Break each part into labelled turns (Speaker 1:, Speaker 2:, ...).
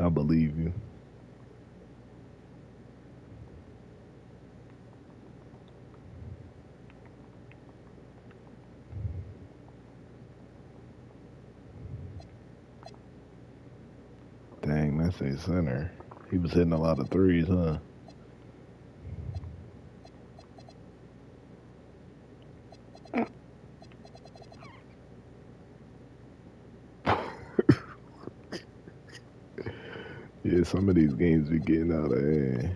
Speaker 1: I believe you. Dang, that's a center. He was hitting a lot of threes, huh? Yeah, some of these games be getting out of hand.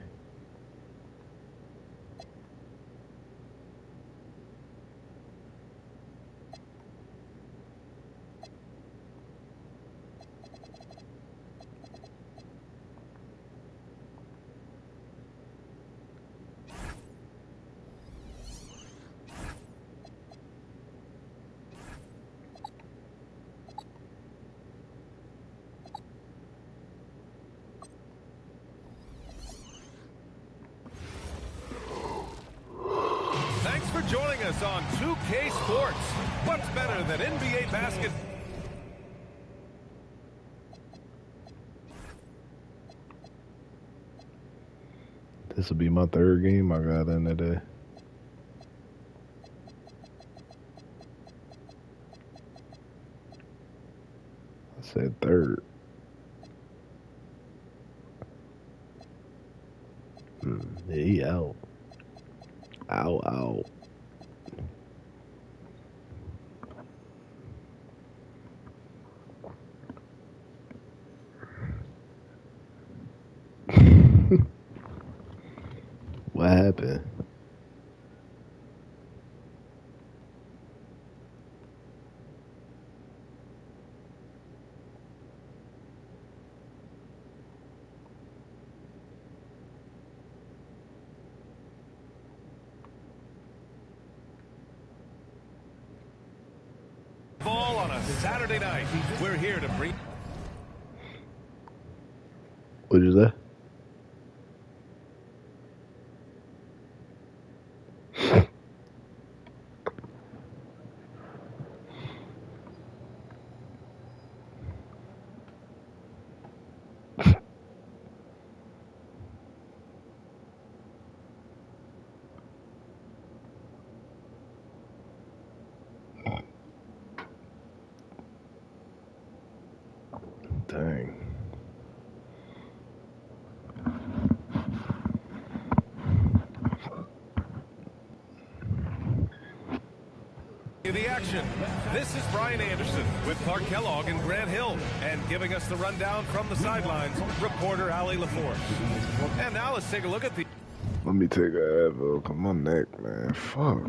Speaker 2: Thanks for joining us on 2K Sports. What's better than NBA basketball?
Speaker 1: This will be my third game I got in today. I said third. Yeah, he out. Out. What happened?
Speaker 2: Ball on a Saturday night. We're here to bring.
Speaker 1: What is that? Dang.
Speaker 2: The action. This is Brian Anderson with Clark Kellogg and Grant Hill, and giving us the rundown from the sidelines, reporter Allie LaForce. And now let's take a look at the.
Speaker 1: Let me take a Advil, cause my neck, man. Fuck.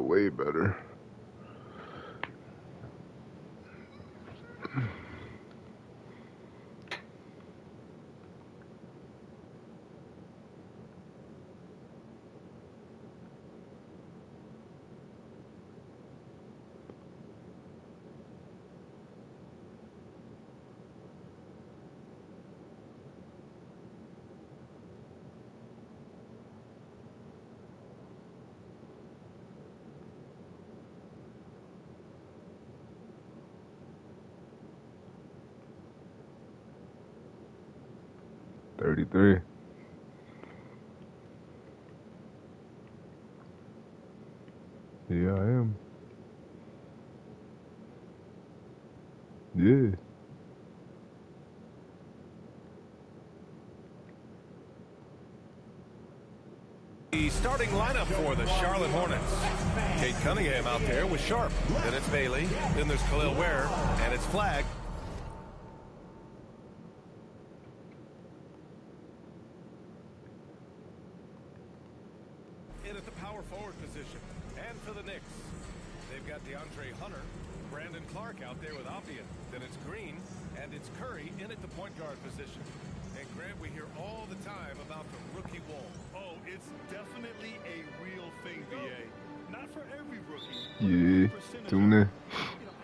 Speaker 1: way better. $33. Yeah, I am. Yeah.
Speaker 2: The starting lineup for the Charlotte Hornets. Cade Cunningham out there with Sharp. Then it's Bailey. Then there's Ware. And it's Flagg. In at the power forward position. And for the Knicks, they've got Hunter, Brandon Clark out there with Obvious. Then it's Green. And it's Curry in at the point guard position. And Grant, we hear all the time about the rookie wall.
Speaker 3: Oh, it's definitely a real thing, VA. Not for every rookie.
Speaker 1: Yeah. Tune in.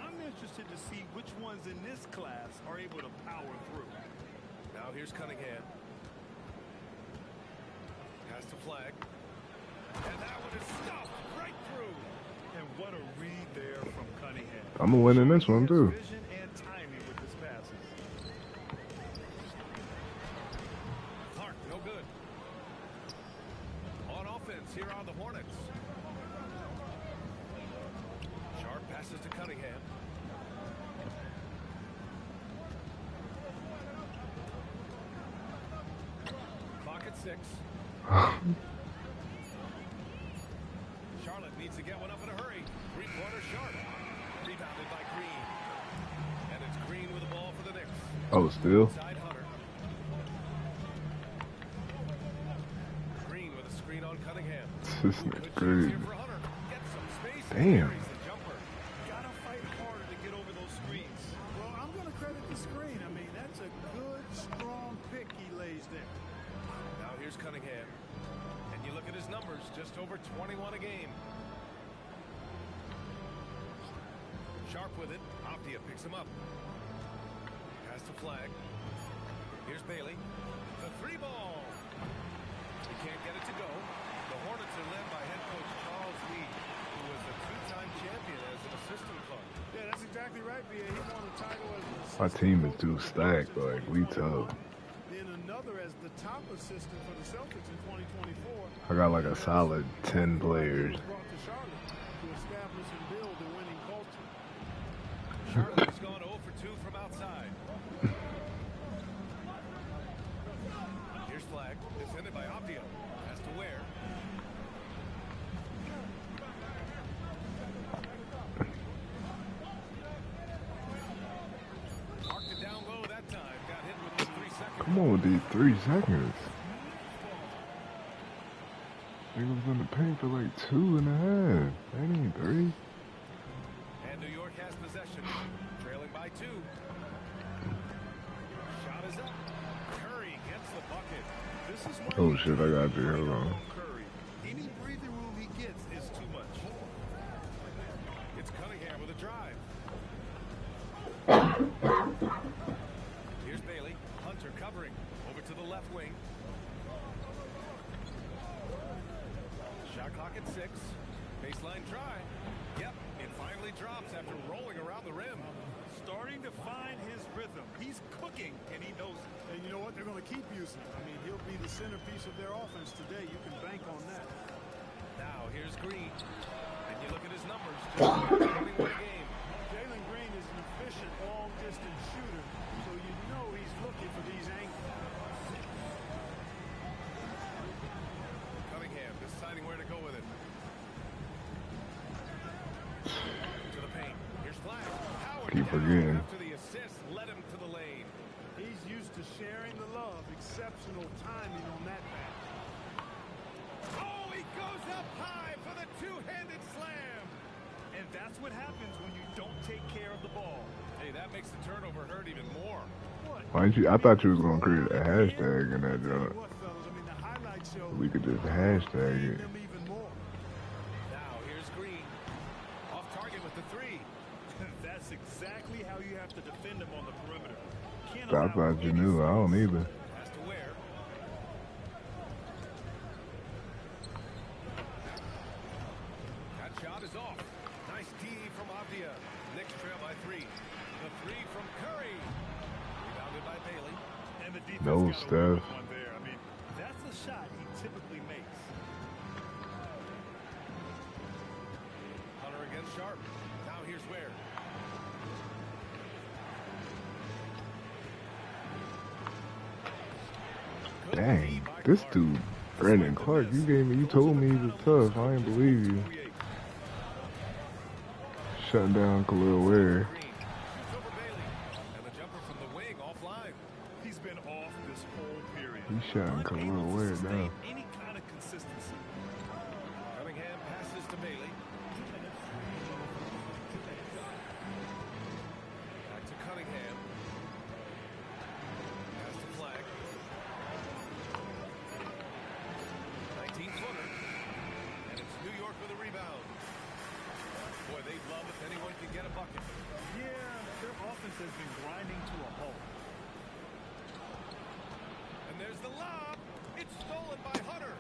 Speaker 3: I'm interested to see which ones in this class are able to power through.
Speaker 2: Now here's Cunningham. Pass to Flagg. And that one is stuffed right through.
Speaker 3: And what a read there from Cunningham.
Speaker 1: I'm gonna win in this one too.
Speaker 3: Vision and timing with his passes.
Speaker 2: Clark, no good. On offense, here are the Hornets. Sharp passes to Cunningham. Clock at 6. Charlotte needs to get one up in a hurry. Three-pointer Sharp. Rebounded by Green. And it's Green with the ball for the Knicks.
Speaker 1: Oh, still?
Speaker 2: Inside Hunter. Green with a screen on Cunningham.
Speaker 1: This is
Speaker 2: Good
Speaker 1: crazy.
Speaker 2: chance here for Hunter. Gets some space.
Speaker 1: Damn.
Speaker 2: Carries the jumper.
Speaker 3: Gotta fight harder to get over those screens. Well, I'm gonna credit the screen. I mean, that's a good, strong pick he lays there.
Speaker 2: Now here's Cunningham. And you look at his numbers, just over 21 a game. Sharp with it. Optia picks him up. Pass to Flagg. Here's Bailey. The three ball. He can't get it to go. The Hornets are led by head coach Charles Lee, who was a two-time champion as an assistant coach.
Speaker 3: Yeah, that's exactly right, BA. He won a title as an assistant.
Speaker 1: My team is too stacked, like we tough.
Speaker 3: Then another as the top assistant for the Celtics in 2024.
Speaker 1: I got like a solid 10 players.
Speaker 3: Brought to Charlotte to establish and build a winning culture.
Speaker 2: Charlotte's gone 0 for 2 from outside. Here's Flagg, defended by Optia. Has to Ware. Marked it down low that time. Got hit with 3 seconds.
Speaker 1: Come on with these 3 seconds. Nigga was in the paint for like 2.5. That ain't 3.
Speaker 2: And New York has possession, trailing by 2. Shot is up. Curry gets the bucket.
Speaker 3: This is why
Speaker 1: Oh shit, I got you. Hold on.
Speaker 3: Curry. Any breathing room he gets is too much.
Speaker 2: It's Cunningham with a drive. Here's Bailey. Hunter covering. Over to the left wing. Shot clock at 6. Baseline try. Yep, it finally drops after rolling around the rim.
Speaker 3: Starting to find his rhythm. He's cooking, and he knows it. And you know what? They're going to keep using him. I mean, he'll be the centerpiece of their offense today. You can bank on that.
Speaker 2: Now here's Green. And you look at his numbers. Just 21 a game.
Speaker 3: Jalen Green is an efficient long-distance shooter, so you know he's looking for these angles.
Speaker 2: Cunningham deciding where to go with it. To the paint. Here's Flagg. Howard
Speaker 1: Keep
Speaker 2: down
Speaker 1: forgetting.
Speaker 2: after the assist led him to the lane.
Speaker 3: He's used to sharing the love. Exceptional timing on that pass.
Speaker 2: Oh, he goes up high for the two-handed slam.
Speaker 3: what happens when you don't take care of the ball.
Speaker 2: Hey, that makes the turnover hurt even more.
Speaker 1: Why didn't you? I thought you was gonna create a hashtag in that joint.
Speaker 3: What, fellas? I mean, the highlight show.
Speaker 1: We could just hashtag it.
Speaker 3: Them even more.
Speaker 2: Now here's Green. Off target with the three.
Speaker 3: That's exactly how you have to defend him on the perimeter. Can't
Speaker 1: I
Speaker 3: allow
Speaker 1: thought you
Speaker 3: any
Speaker 1: knew. I don't either.
Speaker 2: Pass to Ware. That shot is off. Nice D from Avdia. Knicks trail by 3. The 3 from Curry. Rebounded by Bailey.
Speaker 3: And the defense
Speaker 1: No,
Speaker 3: got away
Speaker 1: Steph.
Speaker 3: with one there. I mean, that's the shot he typically makes.
Speaker 2: Hunter against Sharp. Now here's Ware. Good
Speaker 1: Dang,
Speaker 2: feed by
Speaker 1: this
Speaker 2: Clark.
Speaker 1: dude, Brandon Clark. You told me he was tough. I didn't believe you. Shutting down Khalil Ware.
Speaker 2: Green shoots over Bailey. And the jumper from the wing offline.
Speaker 3: He's been off this whole period.
Speaker 1: He's shutting Khalil Ware down.
Speaker 3: Any kind of consistency.
Speaker 2: Cunningham passes to Bailey. Back to Cunningham. Pass to Flagg. 19-footer. And it's New York with a rebound. Boy, they'd love if anyone could get a bucket.
Speaker 3: Yeah, their offense has been grinding to a halt.
Speaker 2: And there's the lob. It's stolen by Hunter.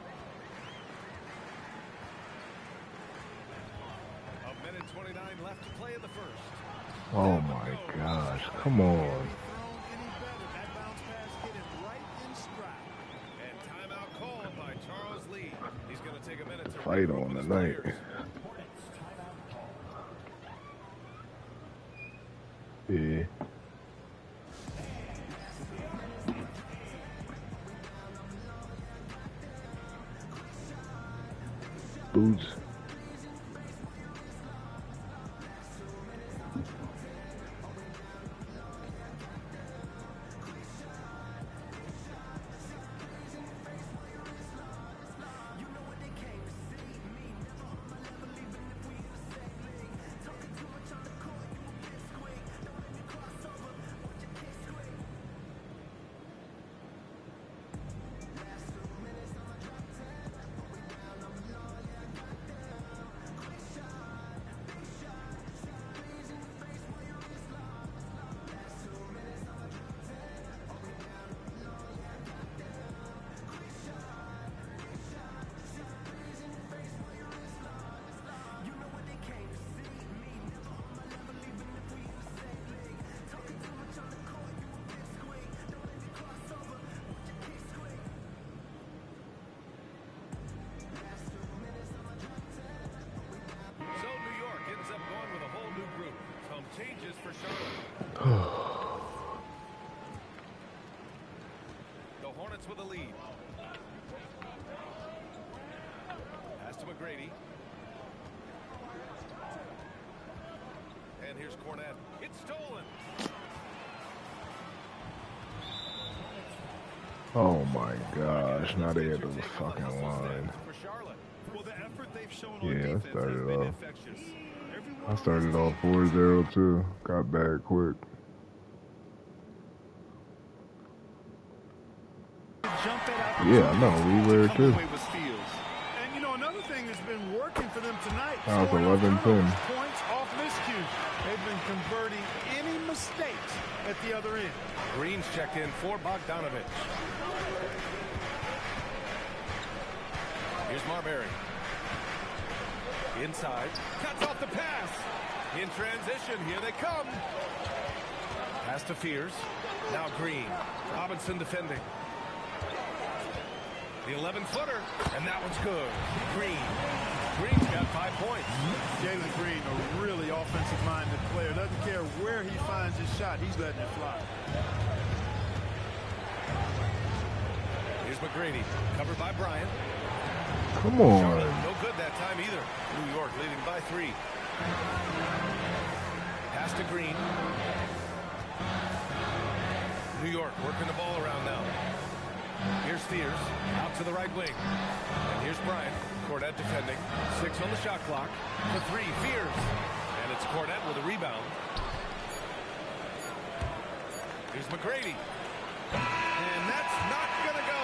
Speaker 2: A minute 29 left to play in the first.
Speaker 1: Oh my gosh, come on.
Speaker 3: Thrown any better. That bounce pass hit it right in stride.
Speaker 2: And timeout called by Charles Lee. He's going to take a minute to
Speaker 1: Fight
Speaker 2: regroup
Speaker 1: on
Speaker 2: with his
Speaker 1: tonight.
Speaker 2: players.
Speaker 1: Yeah. Boots.
Speaker 2: So New York ends up going with a whole new group. Some changes for Charlotte. The Hornets with a lead. Pass to McGrady. And here's Cornette. It's stolen.
Speaker 1: Oh my gosh, now they at the fucking line.
Speaker 2: For Charlotte.
Speaker 3: Well, the effort they've shown on
Speaker 1: Yeah, I
Speaker 3: defense
Speaker 1: started
Speaker 3: has been
Speaker 1: off.
Speaker 3: infectious.
Speaker 1: I started off 4-0 too. Got back quick. Yeah, I know. We were too.
Speaker 3: And you know, another thing that's been working for them tonight.
Speaker 1: That was
Speaker 3: scoring
Speaker 1: 11-10.
Speaker 3: Points off miscues. They've been converting any mistakes at the other end.
Speaker 2: Green's checked in for Bogdanovich. Here's Marbury. Inside. Cuts off the pass. In transition. Here they come. Pass to Fears. Now Green. Robinson defending. The 11-footer. And that one's good. Green. Green's got 5 points.
Speaker 3: Jalen Green, a really offensive-minded player. Doesn't care where he finds his shot. He's letting it fly.
Speaker 2: Here's McGrady. Covered by Bryant.
Speaker 1: Come on.
Speaker 2: Charlotte, no good that time either. New York leading by 3. Pass to Green. New York working the ball around now. Here's Fears. Out to the right wing. And here's Bryant. Cornette defending. 6 on the shot clock. The 3. Fears. And it's Cornette with a rebound. Here's McGrady. And that's not going to go.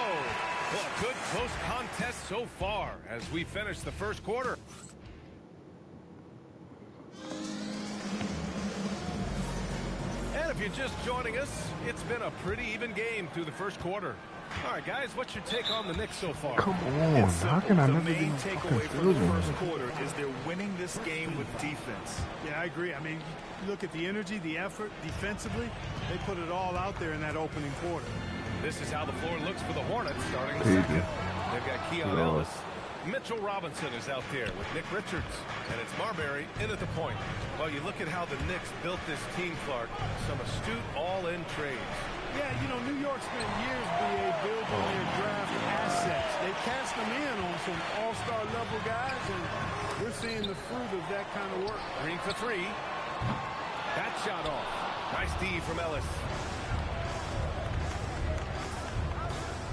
Speaker 2: Well, a good close contest so far as we finish the first quarter. And if you're just joining us, it's been a pretty even game through the first quarter. All right, guys, what's your take on the Knicks so far?
Speaker 1: Come on, how can I never
Speaker 3: The main
Speaker 1: get a
Speaker 3: takeaway
Speaker 1: fucking
Speaker 3: from the
Speaker 1: field goal?
Speaker 3: first quarter is they're winning this game with defense. Yeah, I agree. I mean, you look at the energy, the effort defensively, they put it all out there in that opening quarter.
Speaker 2: This is how the floor looks for the Hornets starting the
Speaker 1: Cade.
Speaker 2: second. They've got Keon
Speaker 1: Yeah.
Speaker 2: Ellis. Mitchell Robinson is out there with Nick Richards. And it's Marbury in at the point. Well, you look at how the Knicks built this team, Clark. Some astute all-in trades.
Speaker 3: Yeah, you know, New York spent years building their draft assets. They cast them in on some all-star level guys, and we're seeing the fruit of that kind of work.
Speaker 2: Green for three. That shot off. Nice D from Ellis.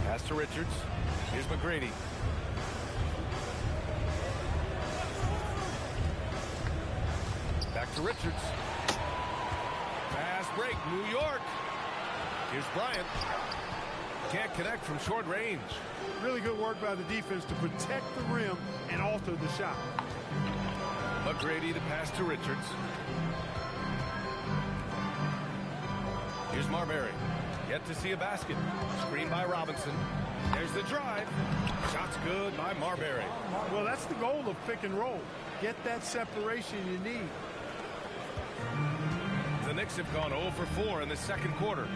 Speaker 2: Pass to Richards. Here's McGrady. Back to Richards. Fast break, New York. Here's Bryant. Can't connect from short range.
Speaker 3: Really good work by the defense to protect the rim and alter the shot.
Speaker 2: McGrady to pass to Richards. Here's Marbury. Yet to see a basket. Screen by Robinson. There's the drive. Shot's good by Marbury.
Speaker 3: Well, that's the goal of pick and roll. Get that separation you need.
Speaker 2: The Knicks have gone 0 for 4 in the second quarter.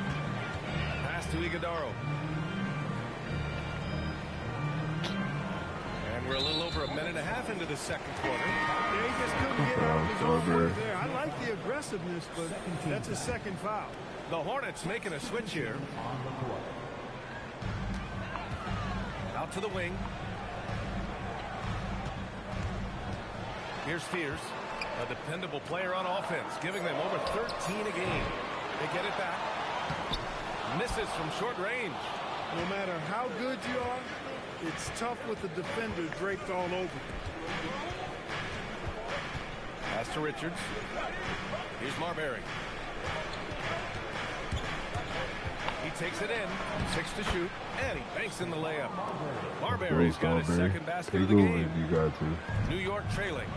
Speaker 2: Pass to Iguodaro. And we're a little over a minute and a half into the second quarter.
Speaker 3: Yeah, he just couldn't get out of his own way there. I like the aggressiveness, but that's a second foul.
Speaker 2: The Hornets making a switch here. Out to the wing. Here's Fears, a dependable player on offense, giving them over 13 a game. They get it back. Misses from short range.
Speaker 3: No matter how good you are, it's tough with the defender draped all over.
Speaker 2: Pass to Richards. Here's Marbury. He takes it in. 6 to shoot. And he banks in the layup. Marbury's got his second basket of the game.
Speaker 1: You got to.
Speaker 2: New York trailing.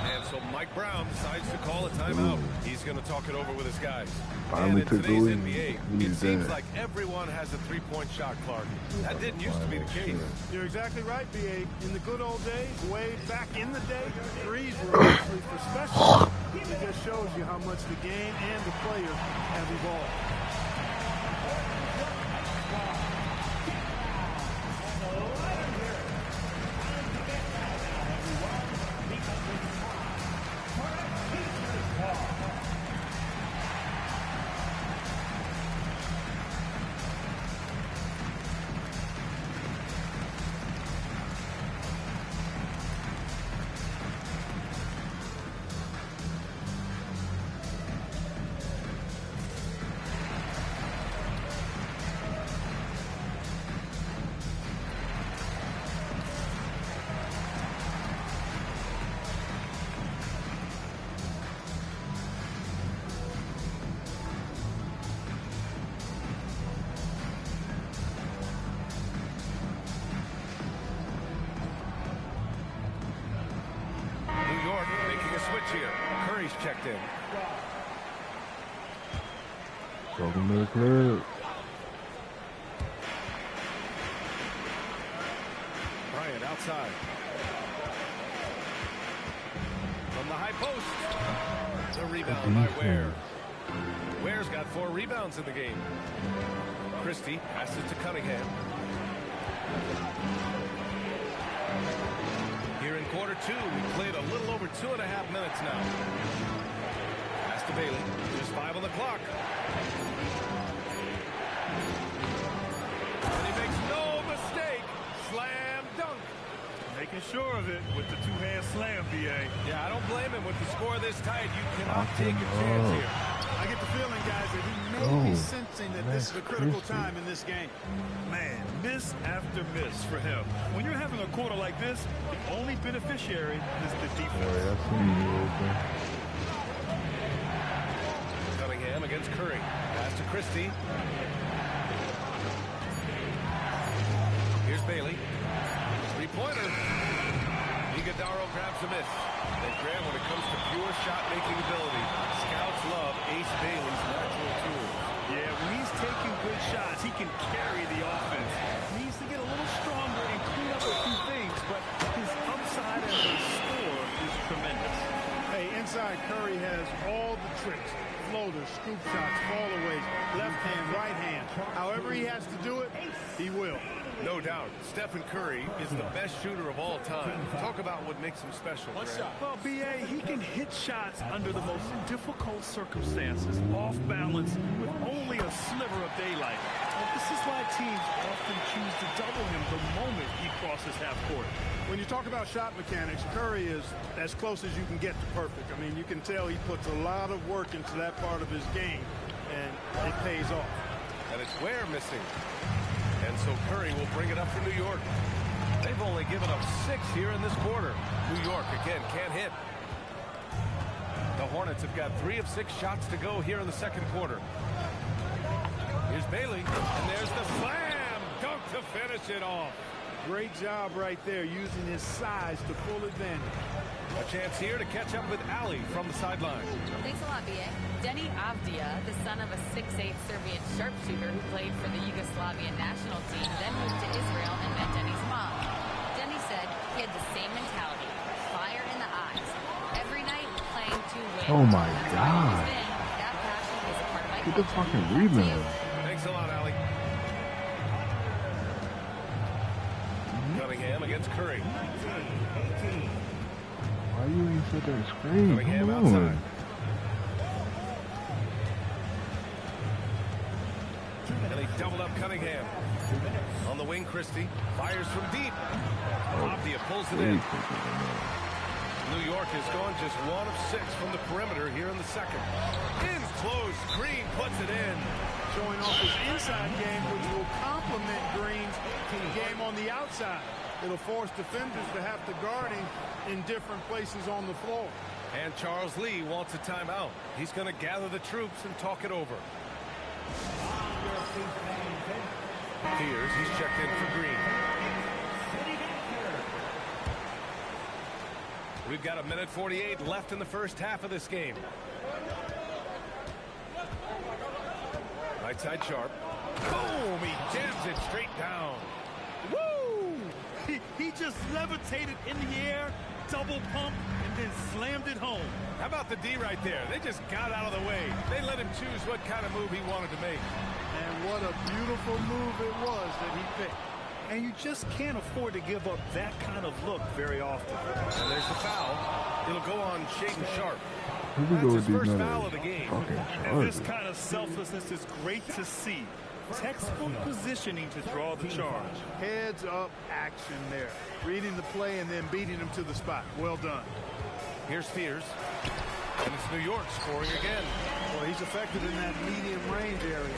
Speaker 2: And so Mike Brown decides to call a timeout. He's going to talk it over with his guys.
Speaker 1: Finally
Speaker 2: and in
Speaker 1: took
Speaker 2: today's
Speaker 1: the lead.
Speaker 2: NBA, it seems like everyone has a three-point shot, Clark. That didn't used to be the case.
Speaker 3: You're exactly right, B.A. In the good old days, way back in the day, threes were mostly for special. It just shows you how much the game and the players have evolved.
Speaker 2: Here. Curry's checked in.
Speaker 1: Welcome to the club.
Speaker 2: Bryant outside. From the high post. The rebound by Ware. Ware's got 4 rebounds in the game. Christie passes to Cunningham. Here in quarter 2, we played a little over 2.5 minutes now. Pass to Bailey. Just 5 on the clock. And he makes no mistake. Slam dunk.
Speaker 3: Making sure of it with the two-hand slam, B.A.
Speaker 2: Yeah, I don't blame him with the score this tight. You cannot take a chance here.
Speaker 3: I get the feeling, guys, that he may be sensing that this is a critical time in this game.
Speaker 4: Man, miss after miss for him. When you're having a quarter like this, the only beneficiary is the defense.
Speaker 1: Boy, I seen you right there.
Speaker 2: Curry. Pass to Christie. Here's Bailey. Three-pointer. Iguodala grabs a miss. And Graham, when it comes to pure shot-making ability, scouts love Ace Bailey's natural tools.
Speaker 4: Yeah, when he's taking good shots, he can carry the offense. He needs to get a little stronger and clean up a few things, but his upside as a scorer is tremendous.
Speaker 3: Hey, inside Curry has all the tricks. Floaters, scoop shots, fallaways, left hand, right hand. However he has to do it, he will.
Speaker 2: No doubt, Stephen Curry is the best shooter of all time. Talk about what makes him special.
Speaker 4: Well, B.A., he can hit shots under the most difficult circumstances, off balance, with only a sliver of daylight. Well, this is why teams often choose to double him the moment he crosses half court.
Speaker 3: When you talk about shot mechanics, Curry is as close as you can get to perfect. I mean, you can tell he puts a lot of work into that part of his game, and it pays off.
Speaker 2: And it's Ware missing. And so Curry will bring it up for New York. They've only given up 6 here in this quarter. New York, again, can't hit. The Hornets have got 3 of 6 shots to go here in the second quarter. Here's Bailey, and there's the slam dunk to finish it off.
Speaker 3: Great job right there, using his size to full advantage.
Speaker 2: A chance here to catch up with Ali from the sideline.
Speaker 5: Thanks a lot, B.A. Denny Avdia, the son of a 6'8" Serbian sharpshooter who played for the Yugoslavian national team, then moved to Israel and met Denny's mom. Denny said he had the same mentality, fire in the eyes. Every night playing to win.
Speaker 1: Oh my God.
Speaker 5: That passion is a part of my
Speaker 1: Get the
Speaker 5: culture.
Speaker 1: fucking rebound.
Speaker 2: Thanks a lot, Ali. Cunningham against Curry.
Speaker 1: Why you ain't set that screen?
Speaker 2: Cunningham
Speaker 1: Come
Speaker 2: outside.
Speaker 1: on.
Speaker 2: And he doubled up Cunningham. On the wing, Christie fires from deep. Avdia pulls it in. New York has gone just 1 of 6 from the perimeter here in the second. In close, Green puts it in.
Speaker 3: Showing off his inside game, which will complement Green's game on the outside. It'll force defenders to have to guard him in different places on the floor.
Speaker 2: And Charles Lee wants a timeout. He's going to gather the troops and talk it over. Here's he's checked in for Green. We've got 1:48 left in the first half of this game. Right side Sharp. Boom! He jams it straight down.
Speaker 4: Woo! He just levitated in the air, double pump, and then slammed it home.
Speaker 2: How about the D right there? They just got out of the way. They let him choose what kind of move he wanted to make.
Speaker 3: And what a beautiful move it was that he picked.
Speaker 4: And you just can't afford to give up that kind of look very often.
Speaker 2: And there's the foul. It'll go on Shaden Sharp.
Speaker 1: Here we
Speaker 2: That's
Speaker 1: go
Speaker 2: his
Speaker 1: with
Speaker 2: first
Speaker 1: these
Speaker 2: foul of the game.
Speaker 1: fucking
Speaker 4: And this
Speaker 1: charges.
Speaker 4: kind of selflessness is great to see. Textbook positioning to draw the charge.
Speaker 3: Heads up action there. Reading the play and then beating him to the spot. Well done.
Speaker 2: Here's Fears. And it's New York scoring again.
Speaker 3: Well, he's effective in that medium range area.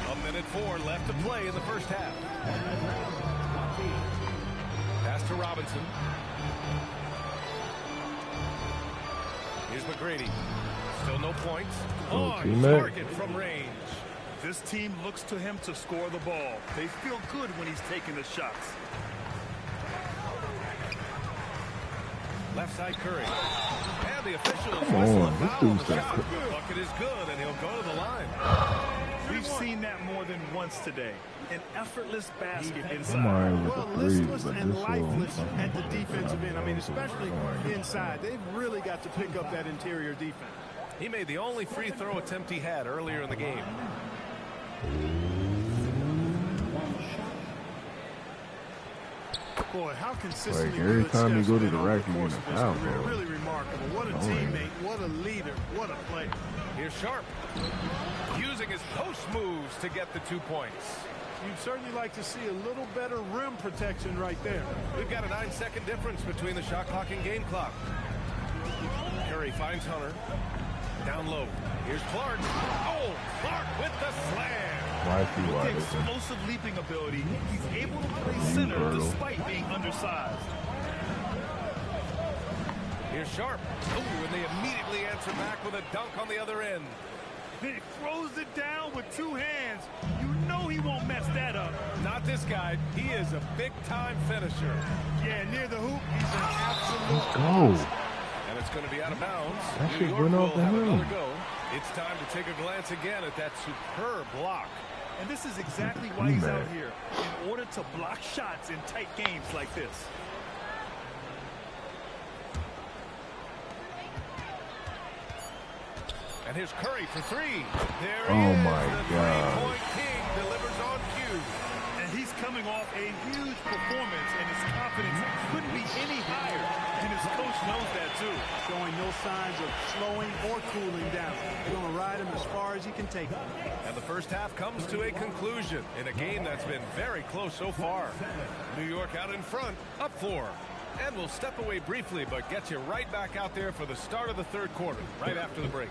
Speaker 2: 1:04 left to play in the first half. Pass to Robinson. Here's McGrady. Still no points. On
Speaker 1: teammate.
Speaker 2: target from range.
Speaker 4: This team looks to him to score the ball. They feel good when he's taking the shots.
Speaker 2: Left side Curry. And the officials
Speaker 1: Come
Speaker 2: whistle a
Speaker 1: on, this
Speaker 2: foul on
Speaker 1: dude's
Speaker 2: the
Speaker 1: got
Speaker 2: shot.
Speaker 1: quick.
Speaker 2: Bucket is good, and he'll go to the line.
Speaker 4: We've seen that more than once today. An effortless basket
Speaker 1: I'm
Speaker 4: inside.
Speaker 1: alright with
Speaker 3: Well,
Speaker 1: the threes,
Speaker 3: listless
Speaker 1: but
Speaker 3: and
Speaker 1: this
Speaker 3: lifeless
Speaker 1: one,
Speaker 3: at the defensive end. I mean, especially inside. They've really got to pick up that interior defense.
Speaker 2: He made the only free throw attempt he had earlier in the game.
Speaker 3: Boy, how consistently
Speaker 1: Like, every
Speaker 3: good
Speaker 1: time you
Speaker 3: Steph's
Speaker 1: go to
Speaker 3: been
Speaker 1: the
Speaker 3: over
Speaker 1: rack,
Speaker 3: the
Speaker 1: you
Speaker 3: course
Speaker 1: get
Speaker 3: of
Speaker 1: a
Speaker 3: his
Speaker 1: foul
Speaker 3: career.
Speaker 1: ball.
Speaker 3: Really remarkable. What a
Speaker 1: Oh,
Speaker 3: teammate, what a leader, what a player.
Speaker 2: Here's Sharp. Using his post moves to get the 2 points.
Speaker 3: You'd certainly like to see a little better rim protection right there.
Speaker 2: We've got a 9-second difference between the shot clock and game clock. Curry finds Hunter. Down low. Here's Clark. Oh, Clark with the slam.
Speaker 1: why is he
Speaker 4: With
Speaker 1: wide
Speaker 4: the
Speaker 1: open?
Speaker 4: explosive leaping ability, he's able to play center
Speaker 1: Birdo.
Speaker 4: despite being undersized.
Speaker 2: Here's Sharp. Oh, and they immediately answer back with a dunk on the other end.
Speaker 4: He throws it down with two hands. You know he won't mess that up.
Speaker 2: Not this guy. He is a big-time finisher.
Speaker 3: Yeah, near the hoop, he's an absolute...
Speaker 1: Let's go.
Speaker 2: And it's going to be out of bounds.
Speaker 1: That
Speaker 2: New
Speaker 1: shit
Speaker 2: York
Speaker 1: went
Speaker 2: will
Speaker 1: off the
Speaker 2: have
Speaker 1: rim.
Speaker 2: another go. It's time to take a glance again at that superb block.
Speaker 4: And this is exactly why he's out here, in order to block shots in tight games like this.
Speaker 2: And here's Curry for three. There he
Speaker 1: Oh
Speaker 2: is.
Speaker 1: my
Speaker 2: The
Speaker 1: God.
Speaker 2: three-point king delivers on cue.
Speaker 4: And he's coming off a huge performance, and his confidence couldn't be any higher. And his coach knows that, too.
Speaker 3: Showing no signs of slowing or cooling down. They're going to ride him as far as he can take him.
Speaker 2: And the first half comes to a conclusion in a game that's been very close so far. New York out in front, up 4. And we'll step away briefly, but get you right back out there for the start of the third quarter, right after the break.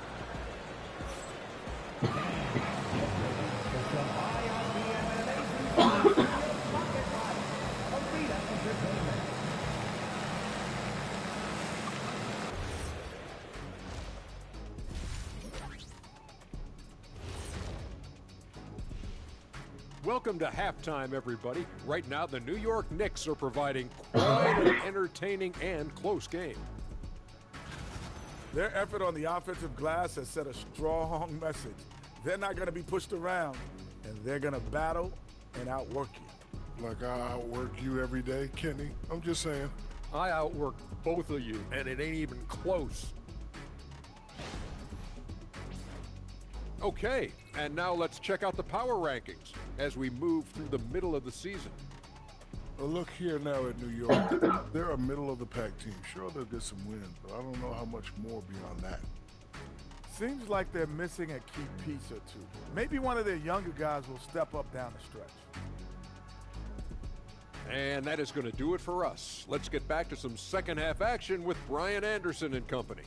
Speaker 6: Welcome to halftime, everybody. Right now, the New York Knicks are providing quite an entertaining and close game.
Speaker 7: Their effort on the offensive glass has set a strong message. They're not going to be pushed around, and they're going to battle and outwork you.
Speaker 8: Like I outwork you every day, Kenny. I'm just saying.
Speaker 6: I outwork both of you, and it ain't even close. Okay, and now let's check out the power rankings as we move through the middle of the season.
Speaker 8: Well, look here now at New York. They're a middle-of-the-pack team. Sure, they'll get some wins, but I don't know how much more beyond that.
Speaker 7: Seems like they're missing a key piece or two. Maybe one of their younger guys will step up down the stretch.
Speaker 6: And that is going to do it for us. Let's get back to some second half action with Brian Anderson and company.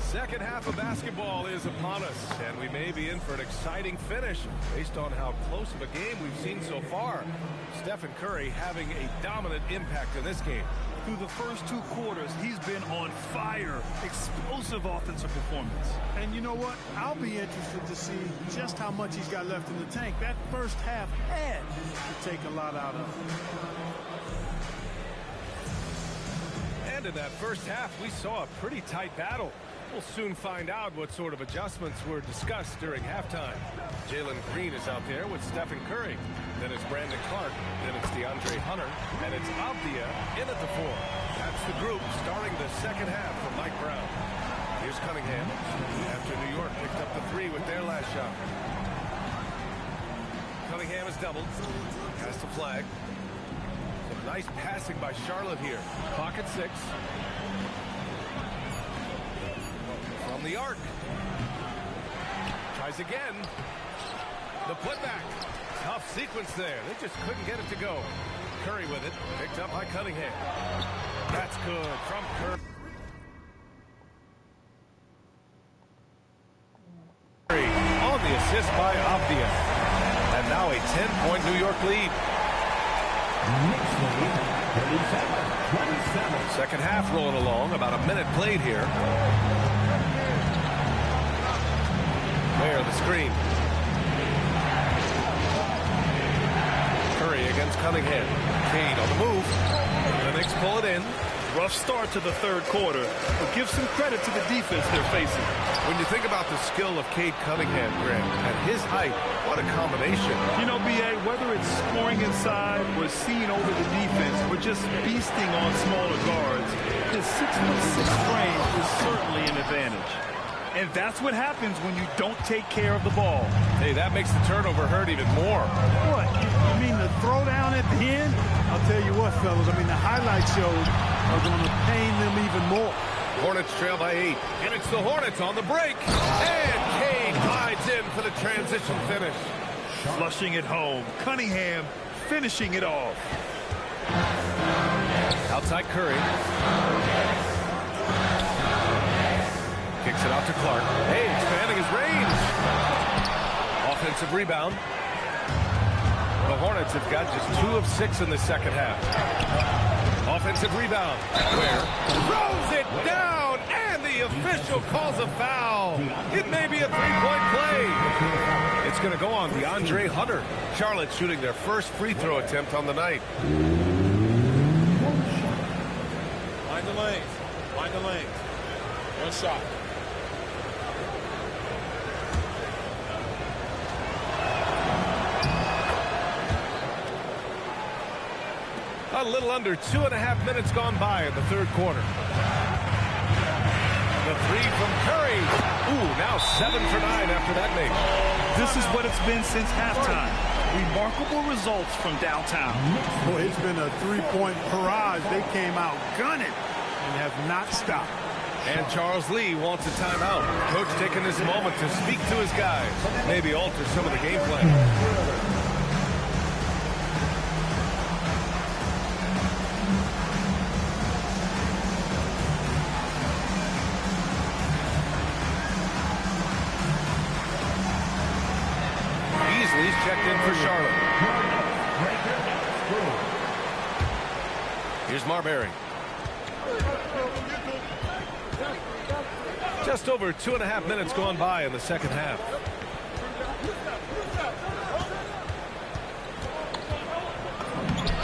Speaker 2: Second half of basketball is upon us, and we may be in for an exciting finish based on how close of a game we've seen so far. Steph and Curry having a dominant impact in this game.
Speaker 4: Through the first two quarters, he's been on fire. Explosive offensive performance.
Speaker 3: And you know what? I'll be interested to see just how much he's got left in the tank. That first half had to take a lot out of him.
Speaker 2: And in that first half, we saw a pretty tight battle. We'll soon find out what sort of adjustments were discussed during halftime. JGreen is out there with Steph and Curry. Then it's Brandon Clark. Then it's DeAndre Hunter. And it's Avdia in at the 4. That's the group starting the second half for Mike Brown. Here's Cunningham after New York picked up the 3 with their last shot. Cunningham is doubled. Pass to Flagg. Some nice passing by Charlotte here. Pocket 6. From the arc. Tries again. The putback. Tough sequence there. They just couldn't get it to go. Curry with it. Picked up by Cunningham. That's good from Curry. On the assist by Avdia. And now a 10-point New York lead. Second half rolling along. About a minute played here. Ware the screen. Curry against Cunningham. Cade on the move. The Knicks pull it in.
Speaker 4: Rough start to the third quarter, but give some credit to the defense they're facing.
Speaker 2: When you think about the skill of Cade Cunningham, Grant, at his height, what a combination.
Speaker 4: You know, B.A., whether it's scoring inside or seeing over the defense or just feasting on smaller guards, his 6'6" frame is certainly an advantage. And that's what happens when you don't take care of the ball.
Speaker 2: Hey, that makes the turnover hurt even more.
Speaker 3: What? You mean the throwdown at the end? I'll tell you what, fellas. I mean, the highlight shows are going to pain them even more.
Speaker 2: Hornets trail by 8. And it's the Hornets on the break. And Cade glides in for the transition finish.
Speaker 4: Flushing it home. Cunningham finishing it off.
Speaker 2: Outside Curry. Kicks it out to Clark. Hey, expanding his range. Offensive rebound. The Hornets have got just 2 of 6 in the second half. Offensive rebound. Ware throws it down, and the official calls a foul. It may be a three-point play. It's going to go on DeAndre Hunter. Charlotte shooting their first free throw attempt on the night.
Speaker 9: Find the lanes. Find the lanes. One shot.
Speaker 2: A little under 2.5 minutes gone by in the third quarter. The three from Curry. Ooh, now 7 for 9 after that make.
Speaker 4: This is what it's been since halftime. Remarkable results from downtown.
Speaker 3: Boy, it's been a three-point barrage. They came out gunning and have not stopped.
Speaker 2: And Charles Lee wants a timeout. Coach taking this moment to speak to his guys. Maybe alter some of the game plan. He's checked in for Charlotte. Here's Marbury. Just over 2.5 minutes gone by in the second half.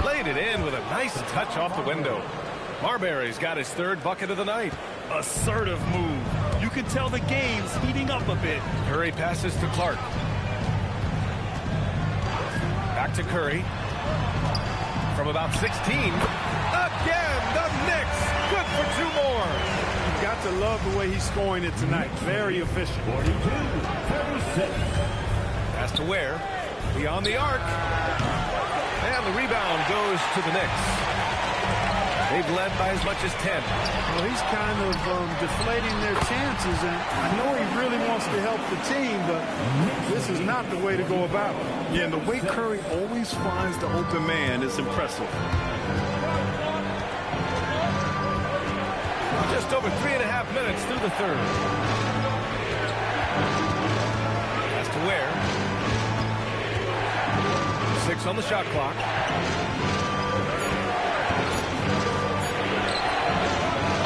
Speaker 2: Laid it in with a nice touch off the window. Marbury's got his 3rd bucket of the night.
Speaker 4: Assertive move. You can tell the game's heating up a bit.
Speaker 2: Curry passes to Clark. Back to Curry. From about 16. Again, the Knicks. Good for 2 more.
Speaker 3: You've got to love the way he's scoring it tonight. Very efficient.
Speaker 10: 42-36.
Speaker 2: Pass to Ware. Beyond the arc. And the rebound goes to the Knicks. They've led by as much as 10.
Speaker 3: Well, he's kind of deflating their chances, and I know he really wants to help the team, but this is not the way to go about it.
Speaker 4: Yeah, and the way Curry always finds the open man is impressive.
Speaker 2: Just over 3.5 minutes through the third. Pass to Ware. 6 on the shot clock.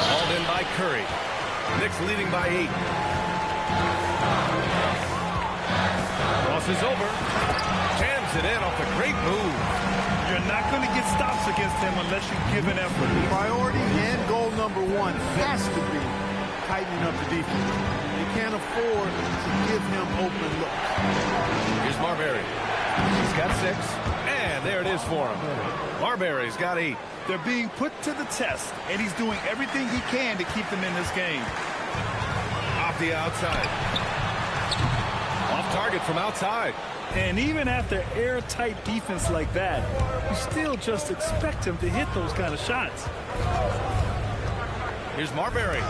Speaker 2: Hauled in by Curry. Knicks leading by 8. Crosses over. Jams it in off a great move.
Speaker 4: You're not going to get stops against him unless you give an effort.
Speaker 3: Priority and goal number 1 has to be tightening up the defense. They can't afford to give him open looks.
Speaker 2: Here's Marbury. He's got 6. And there it is for him. Marbury's got 8.
Speaker 4: They're being put to the test, and he's doing everything he can to keep them in this game.
Speaker 2: Off the outside. Off target from outside.
Speaker 4: And even after airtight defense like that, you still just expect him to hit those kind of shots.
Speaker 2: Here's Marbury.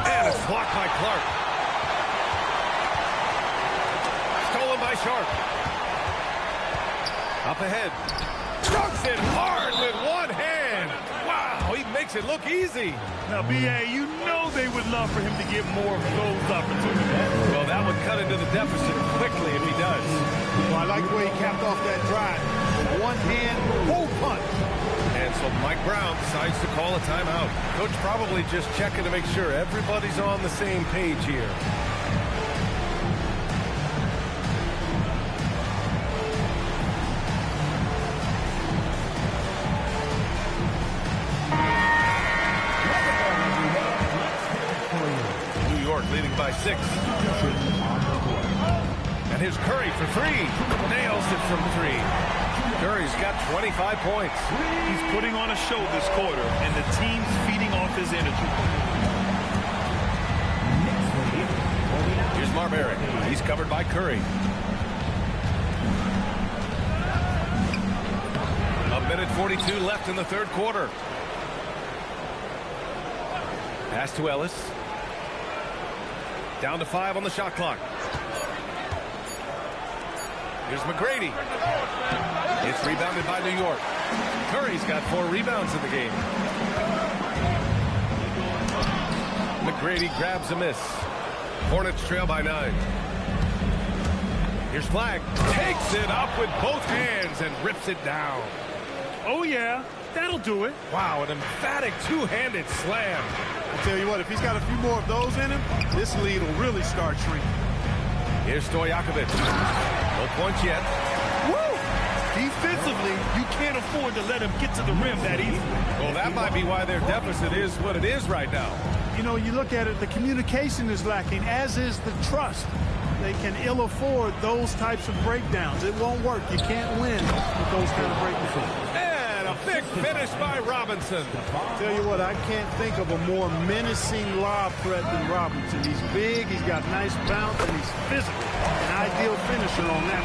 Speaker 2: And it's blocked by Clark. Stolen by Sharp. Up ahead. Strokes it hard with one hand. Wow, he makes it look easy.
Speaker 4: Now, B.A., you know they would love for him to get more of those opportunities.
Speaker 2: Well, that would cut into the deficit quickly if he does.
Speaker 3: Well, I like the way he capped off that drive. One hand, full punch.
Speaker 2: And so Mike Brown decides to call a timeout. Coach probably just checking to make sure everybody's on the same page here. Leading by 6. And here's Curry for 3. Nails it from 3. Curry's got 25 points.
Speaker 4: He's putting on a show this quarter, and the team's feeding off his energy.
Speaker 2: Here's Marbury. He's covered by Curry. A minute 42 left in the third quarter. Pass to Ellis. Down to 5 on the shot clock. Here's McGrady. It's rebounded by New York. Curry's got 4 rebounds in the game. McGrady grabs a miss. Hornets trail by 9. Here's Flagg. Takes it up with both hands and rips it down.
Speaker 4: Oh, yeah. That'll do it.
Speaker 2: Wow, an emphatic two-handed slam.
Speaker 3: I tell you what, if he's got a few more of those in him, this lead will really start shrinking.
Speaker 2: Here's Stojakovic. No points yet.
Speaker 4: Woo! Defensively, you can't afford to let him get to the rim that easily.
Speaker 2: Well, that might be why their deficit is what it is right now.
Speaker 3: You know, you look at it, the communication is lacking, as is the trust. They can ill afford those types of breakdowns. It won't work. You can't win with those kind of breakdowns.
Speaker 2: And a big finish by Robinson.
Speaker 3: Tell you what, I can't think of a more menacing lob threat than Robinson. He's big, he's got nice bounce, and he's physical. An ideal finisher on that.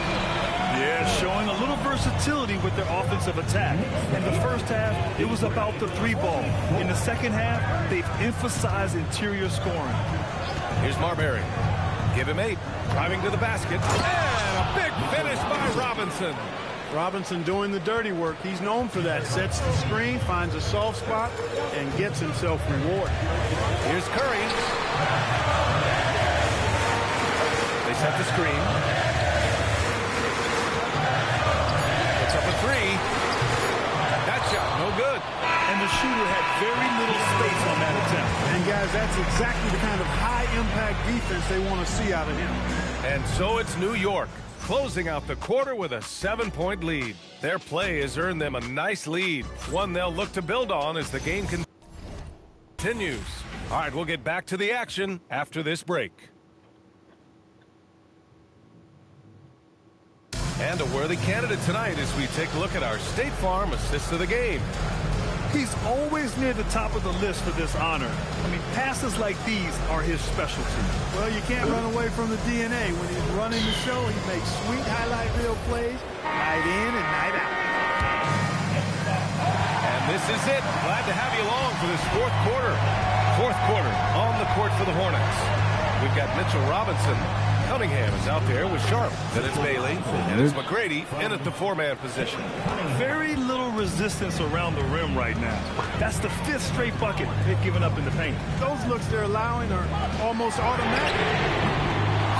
Speaker 4: Yeah, showing a little versatility with their offensive attack. In the first half, it was about the three ball. In the second half, they've emphasized interior scoring.
Speaker 2: Here's Marbury. Give him 8. Driving to the basket. And a big finish by Robinson.
Speaker 3: Robinson doing the dirty work. He's known for that. Sets the screen, finds a soft spot, and gets himself rewarded.
Speaker 2: Here's Curry. They set the screen. Puts up a 3. That shot, no good.
Speaker 4: And the shooter had very little space on that attempt.
Speaker 3: And guys, that's exactly the kind of high-impact defense they want to see out of him.
Speaker 2: And so it's New York, closing out the quarter with a 7-point lead. Their play has earned them a nice lead, one they'll look to build on as the game continues. All right, we'll get back to the action after this break. And a worthy candidate tonight as we take a look at our State Farm assist of the game.
Speaker 4: He's always near the top of the list for this honor. I mean, passes like these are his specialty.
Speaker 3: Well, you can't run away from the DNA. When he's running the show, he makes sweet highlight reel plays night in and night out.
Speaker 2: And this is it. Glad to have you along for this fourth quarter. Fourth quarter on the court for the Hornets. We've got Mitchell Robinson. Cunningham is out there with Sharp. Then it's Bailey. And it's McGrady in at the 4-man position.
Speaker 4: Very little resistance around the rim right now. That's the 5th straight bucket they've given up in the paint.
Speaker 3: Those looks they're allowing are almost automatic.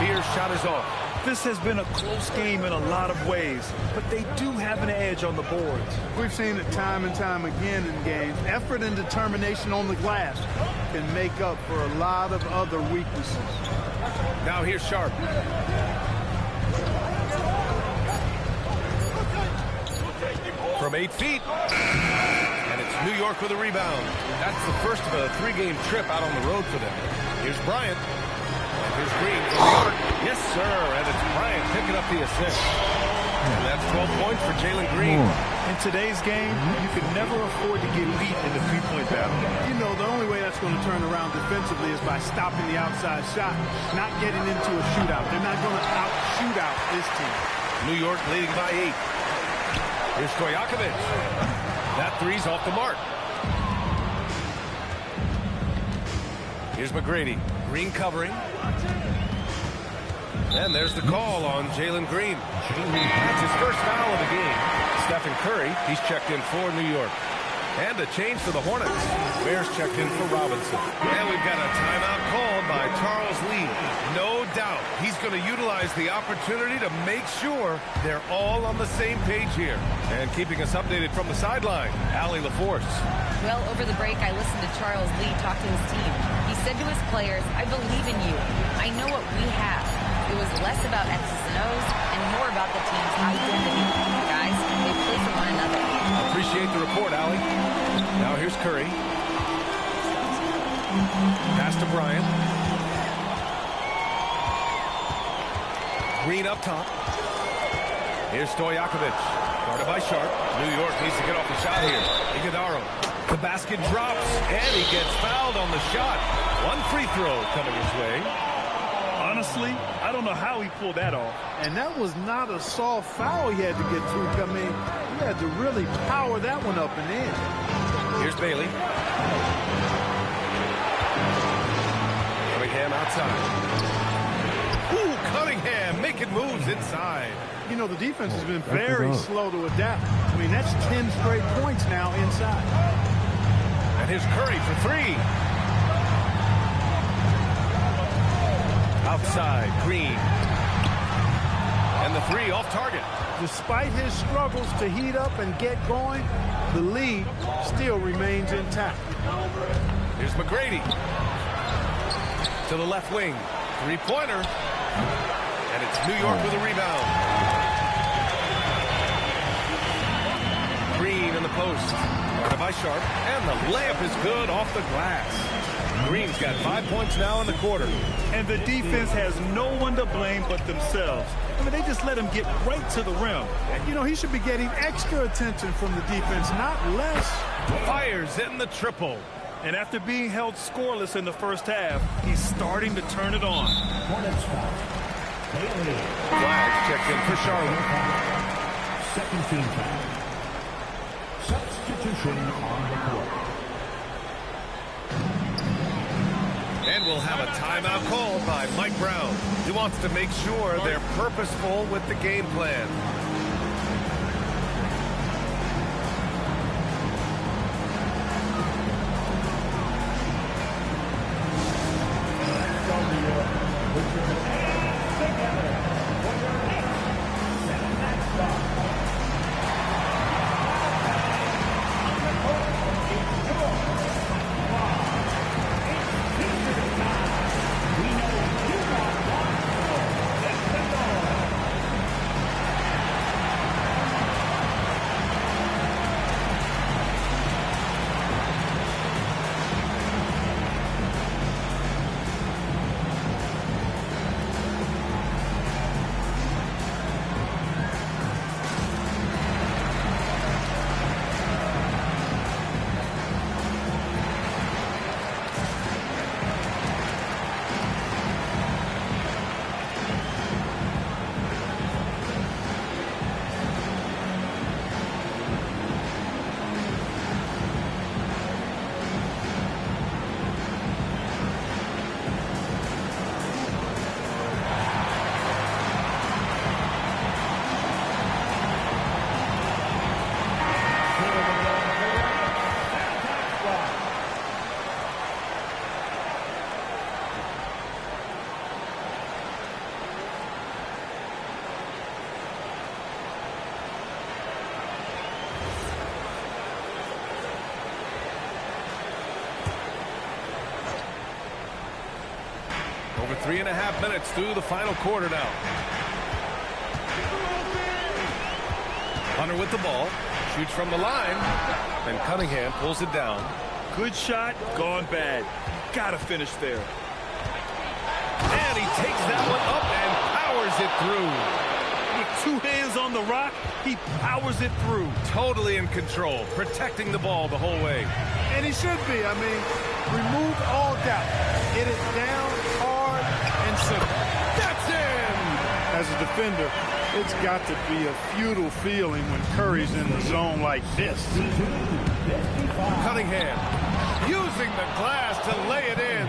Speaker 2: Fear's shot is off.
Speaker 4: This has been a close game in a lot of ways, but they do have an edge on the boards.
Speaker 3: We've seen it time and time again in games. Effort and determination on the glass can make up for a lot of other weaknesses.
Speaker 2: Now here's Sharp. From 8 feet. And it's New York with a rebound. That's the first of a 3-game trip out on the road for them. Here's Bryant. And here's Green from the arc. Yes, sir. And it's Bryant picking up the assist. And that's 12 points for Jalen Green.
Speaker 4: In today's game, you can never afford to get beat in the three-point battle.
Speaker 3: You know, the only way that's going to turn around defensively is by stopping the outside shot, not getting into a shootout. They're not going to out-shoot out this team.
Speaker 2: New York leading by 8. Here's Stojakovic. That 3's off the mark. Here's McGrady. Green covering. And there's the call on Jalen Green. That's his first foul of the game. Steph and Curry, he's checked in for New York. And a change for the Hornets. Ware's checked in for Robinson. And we've got a timeout called by Charles Lee. No doubt he's going to utilize the opportunity to make sure they're all on the same page here. And keeping us updated from the sideline, Allie LaForce.
Speaker 5: Well, over the break, I listened to Charles Lee talk to his team. He said to his players, "I believe in you. I know what we have." It was less about X's and O's and more about the team's identity. Guys, they play for one another.
Speaker 2: Appreciate the report, Allie. Now here's Curry. Pass to Bryant. Green up top. Here's Stojakovic. Guarded by Sharp. New York needs to get off the shot here. Iguodaro. The basket drops, and he gets fouled on the shot. One free throw coming his way.
Speaker 4: Honestly, I don't know how he pulled that off.
Speaker 3: And that was not a soft foul he had to get through. I mean, he had to really power that one up and in.
Speaker 2: Here's Bailey. Cunningham outside. Ooh, Cunningham making moves inside.
Speaker 3: You know, the defense has been very slow to adapt. I mean, that's 10 straight points now inside.
Speaker 2: And here's Curry for 3. Outside, Green. And three off target.
Speaker 3: Despite his struggles to heat up and get going, the lead still remains intact.
Speaker 2: Here's McGrady. To the left wing. Three-pointer. And it's New York with a rebound. Green in the post. Guarded by Sharp. And the layup is good off the glass. Green's got 5 points now in the quarter.
Speaker 4: And the defense has no one to blame but themselves. I mean, they just let him get right to the rim.
Speaker 3: You know, he should be getting extra attention from the defense, not less.
Speaker 2: Fires in the triple.
Speaker 4: And after being held scoreless in the first half, he's starting to turn it on.
Speaker 10: Hornets foul.
Speaker 2: Flagg checked in for Charlotte.
Speaker 10: Second team foul. Substitution on the court.
Speaker 2: And we'll have a timeout called by Mike Brown. He wants to make sure they're purposeful with the game plan. Over 3.5 minutes through the final quarter now. Hunter with the ball. Shoots from the line. And Cunningham pulls it down.
Speaker 4: Good shot, gone bad. Gotta finish there.
Speaker 2: And he takes that one up and powers it through.
Speaker 4: With 2 hands on the rock, he powers it through.
Speaker 2: Totally in control, protecting the ball the whole way.
Speaker 3: And he should be. I mean, remove all doubt. Get it down hard and simple.
Speaker 2: That's in!
Speaker 3: As a defender, it's got to be a futile feeling when Curry's in the zone like this.
Speaker 2: Cunningham using the glass to lay it in.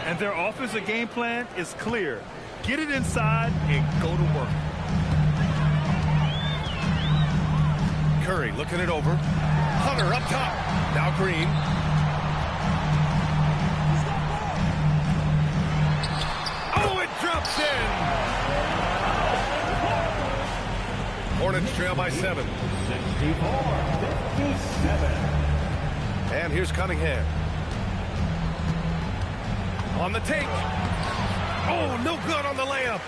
Speaker 4: And their offensive game plan is clear. Get it inside and go to work.
Speaker 2: Curry looking it over. Hunter up top. Now Green. Oh, it drops in. Hornets trail by 7.
Speaker 10: 64-57.
Speaker 2: And here's Cunningham. On the take. Oh, no good on the layup.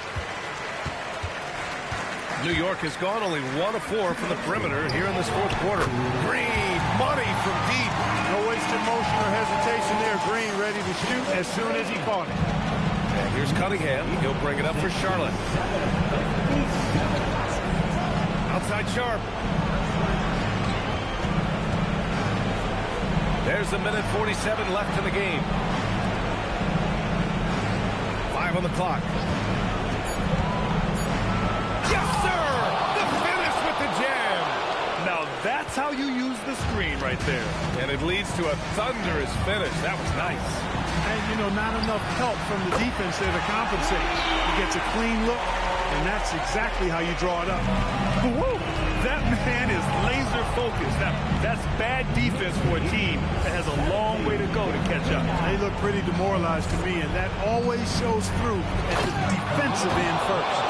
Speaker 2: New York has gone only 1 of 4 from the perimeter here in this fourth quarter. Green, money from deep.
Speaker 3: No wasted motion or hesitation there. Green ready to shoot as soon as he caught it.
Speaker 2: And here's Cunningham. He'll bring it up for Charlotte. Outside Sharp. There's a minute 47 left in the game. 5 on the clock. Yes, sir! The finish with the jam.
Speaker 4: Now that's how you use the screen right there.
Speaker 2: And it leads to a thunderous finish. That was nice.
Speaker 3: And, you know, not enough help from the defense there to compensate. He gets a clean look, and that's exactly how you draw it up.
Speaker 4: Woo! That man is laser focused. That's bad defense for a team that has a long way to go to catch up.
Speaker 3: They look pretty demoralized to me, and that always shows through at the defensive end first.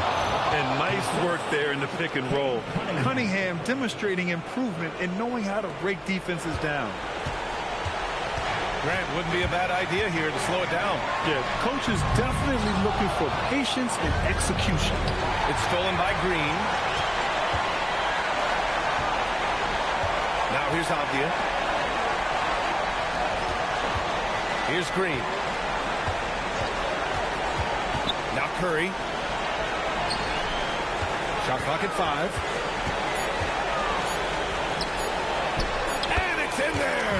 Speaker 4: And nice work there in the pick and roll. Cunningham demonstrating improvement in knowing how to break defenses down.
Speaker 2: Grant, wouldn't be a bad idea here to slow it down.
Speaker 4: Yeah, coach is definitely looking for patience and execution.
Speaker 2: It's stolen by Green. Now here's Avdia. Here's Green. Now Curry. Shot clock at 5. And it's in there.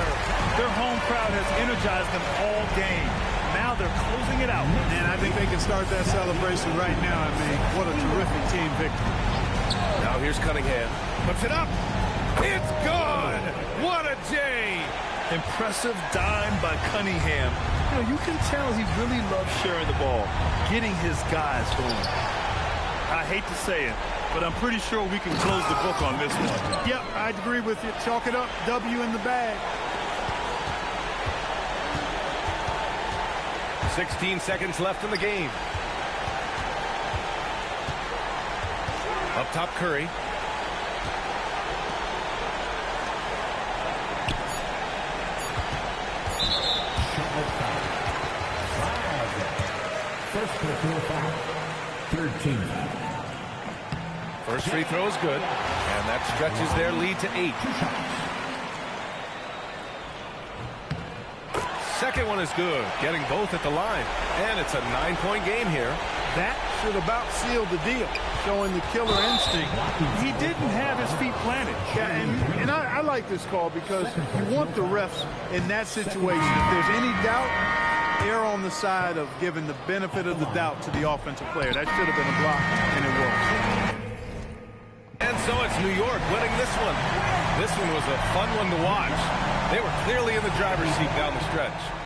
Speaker 4: Their home crowd has energized them all game. Now they're closing it out.
Speaker 3: And I think they can start that celebration right now. I mean, what a terrific team victory.
Speaker 2: Now here's Cunningham. Puts it up. It's good. What a J.
Speaker 4: Impressive dime by Cunningham. You know, you can tell he really loves sharing the ball, getting his guys going. I hate to say it, but I'm pretty sure we can close the book on this one.
Speaker 3: Yep, I agree with you. Chalk it up. W in the bag.
Speaker 2: 16 seconds left in the game. Up top, Curry.
Speaker 10: First personal foul. 13.
Speaker 2: First free throw is good, and that stretches their lead to 8. Second one is good, getting both at the line, and it's a 9-point game here.
Speaker 3: That should about seal the deal, showing the killer instinct.
Speaker 4: He didn't have his feet planted.
Speaker 3: Yeah, and I like this call because you want the refs in that situation. If there's any doubt, err on the side of giving the benefit of the doubt to the offensive player. That should have been a block, and it was.
Speaker 2: And so it's New York winning this one. This one was a fun one to watch. They were clearly in the driver's seat down the stretch.